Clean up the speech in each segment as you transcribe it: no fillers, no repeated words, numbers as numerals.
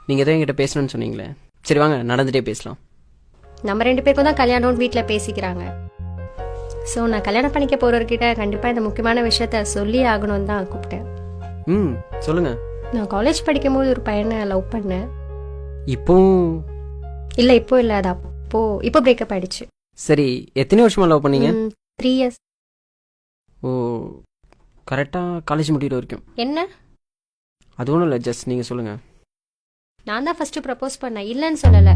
நீங்கள் எதோ என்கிட்ட பேசணும்னு சொன்னீங்களே, சரி வாங்க நடந்துகிட்டே பேசலாம். நம்ம 2 பேருக்கும் தான் கல்யாணம்னு வீட்டில் பேசிக்கிறாங்க. ஸோ நான் கல்யாணம் பண்ணிக்க போகிறவர்கிட்ட கண்டிப்பாக இந்த முக்கியமான விஷயத்த சொல்லி ஆகணும்னு தான் கூப்பிட்டேன். ம், சொல்லுங்கள். நான் காலேஜ் படிக்கும்போது ஒரு பையனை லவ் பண்ணேன். இப்போ இல்லை இப்போ இல்லை, அது இப்போ பிரேக்கப் ஆயிடுச்சு. சரி, எத்தனை வருஷமாக லவ் பண்ணீங்க? 3 years. ஓ, கரெக்டாக காலேஜ் முடிகிற வரைக்கும். என்ன? அது ஒன்றும் இல்லை, ஜஸ்ட் நீங்கள் சொல்லுங்கள். நான் தான் ஃபர்ஸ்ட் ப்ரப்போஸ் பண்ணேன், இல்லைன்னு சொல்லலை.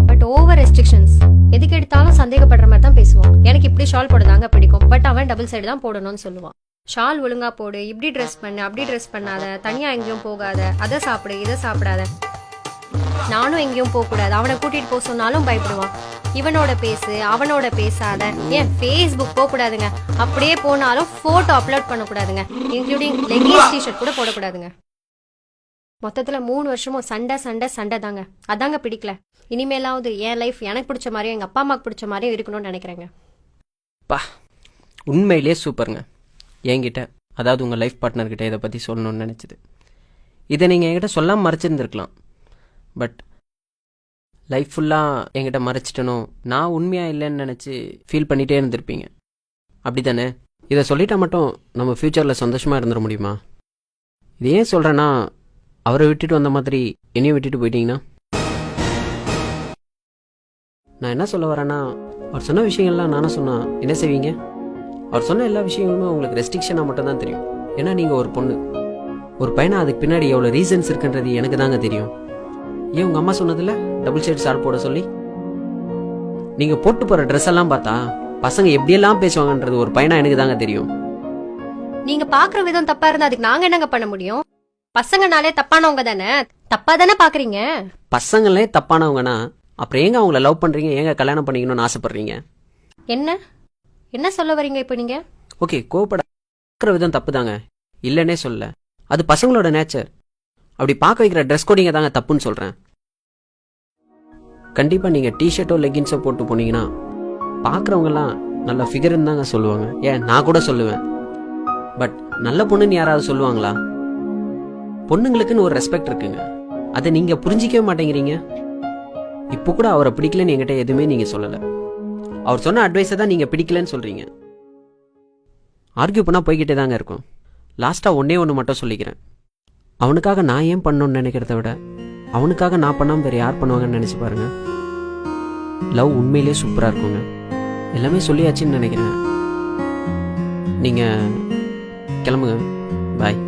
But over restrictions. எதுக்கு எடுத்தாலும் சந்தேகப்படுற மாதிரி தான் பேசுவான். எனக்கு இப்படி ஷால் போடுதாங்க பிடிக்கும், பட் அவன் டபுள் சைடு தான் போடணும்னு சொல்லுவான். ஷால் ஒழுங்கா போடு, இப்படி ட்ரெஸ் பண்ணு, அப்படி ட்ரெஸ் பண்ணாத, தனியாக எங்கேயும் போகாத, அதை சாப்பிடு இதை சாப்பிடாத. நானும் எங்கேயும் போகக்கூடாது, அவனை கூட்டிகிட்டு போக சொன்னாலும் பயப்படுவான். இவனோட பேசு அவனோட பேசாத, ஏன் ஃபேஸ்புக் போகக்கூடாதுங்க, அப்படியே போனாலும் ஃபோட்டோ அப்லோட் பண்ணக்கூடாதுங்க, இன்க்ளூடிங் லெகின்ஸ் டிஷர்ட் கூட போடக்கூடாதுங்க. மொத்தத்தில் 3 வருஷமும் சண்டை சண்டை சண்டை தாங்க. அதாங்க பிடிக்கல. இனிமேலாவது என் லைஃப் எனக்கு பிடிச்ச மாதிரியும் எங்கள் அப்பா அம்மாவுக்கு பிடிச்ச மாதிரியும் இருக்கணும்னு நினைக்கிறேங்க. பா, உண்மையிலே சூப்பருங்க. என்கிட்ட, அதாவது உங்கள் லைஃப் பார்ட்னர்கிட்ட இதை பற்றி சொல்லணும்னு நினச்சிது. இதை நீங்கள் என்கிட்ட சொல்லாமல் மறைச்சிருந்துருக்கலாம். பட் லைஃப் ஃபுல்லாக என்கிட்ட மறைச்சிட்டனோ, நான் உண்மையாக இல்லைன்னு நினச்சி ஃபீல் பண்ணிகிட்டே இருந்திருப்பீங்க. அப்படி தானே? இதை சொல்லிட்டா மட்டும் நம்ம ஃப்யூச்சரில் சந்தோஷமாக இருந்துட முடியுமா? இது ஏன் சொல்கிறேன்னா, அவரை விட்டுட்டு வந்த மாதிரி என்னையும் விட்டுட்டு போயிட்டீங்கன்னா, நான் என்ன சொல்ல வரேன்னா, அவர் சொன்ன விஷயங்கள்லாம் நானும் சொன்னால் என்ன செய்வீங்க? அவர் சொன்ன எல்லா விஷயங்களுமே உங்களுக்கு ரெஸ்ட்ரிக்ஷனாக மட்டும் தான் தெரியும். ஏன்னா நீங்கள் ஒரு பொண்ணு. ஒரு பையனை அதுக்கு பின்னாடி எவ்வளோ ரீசன்ஸ் இருக்குன்றது எனக்கு தாங்க தெரியும். ஏன் உங்கள் அம்மா சொன்னதில்ல டபுள் சைடு ஷார்ட் போட சொல்லி? நீங்கள் போட்டு போகிற ட்ரெஸ் எல்லாம் பார்த்தா பசங்க எப்படியெல்லாம் பேசுவாங்கன்றது ஒரு பையனா எனக்கு தாங்க தெரியும். நீங்க பாக்குற விதம் தப்பா இருந்தா அதுக்கு நாங்க என்னங்க பண்ண முடியும்? பசங்கனாலே தப்பானவங்க தானே, தப்பா தானே பாக்குறீங்க. பசங்களே தப்பானவங்கன்னா அப்புறம் ஏங்க அவங்கள லவ் பண்றீங்க, ஏங்க கல்யாணம் பண்ணிக்கணும்னு ஆசைப்படுறீங்க? என்ன என்ன சொல்ல வரீங்க இப்போ நீங்க? ஓகே, கோவப்பட விதம் தப்பு தாங்க, இல்லைன்னே சொல்ல. அது பசங்களோட நேச்சர். அப்படி பார்க்க வைக்கிற ட்ரெஸ் கோடிங்க தாங்க தப்புன்னு சொல்றேன். கண்டிப்பா நீங்க டிஷர்ட்டோ லெகின்ஸோ போட்டு போனீங்கன்னா பார்க்குறவங்கலாம் நல்ல ஃபிகர்னு தாங்க சொல்லுவாங்க. ஏன், நான் கூட சொல்லுவேன். பட் நல்ல பொண்ணுன்னு யாராவது சொல்லுவாங்களா? பொண்ணுங்களுக்குன்னு ஒரு ரெஸ்பெக்ட் இருக்குங்க, அதை நீங்க புரிஞ்சிக்கவே மாட்டேங்கிறீங்க. இப்போ கூட அவரை பிடிக்கலன்னு என்கிட்ட எதுவுமே நீங்க சொல்லலை. அவர் சொன்ன அட்வைஸை தான் நீங்க பிடிக்கலன்னு சொல்றீங்க. ஆர்கியூ பண்ணா போய்கிட்டே தாங்க இருக்கும். லாஸ்டா ஒன்னே ஒன்று மட்டும் சொல்லிக்கிறேன். அவனுக்காக நான் ஏன் பண்ணணும்னு நினைக்கிறத விட அவனுக்காக நான் பண்ணாமல் வேறு யார் பண்ணுவாங்கன்னு நினச்சி பாருங்க. லவ் உண்மையிலே சூப்பராக இருக்குங்க. எல்லாமே சொல்லியாச்சுன்னு நினைக்கிறேன். நீங்கள் கிளம்புங்க. பாய்.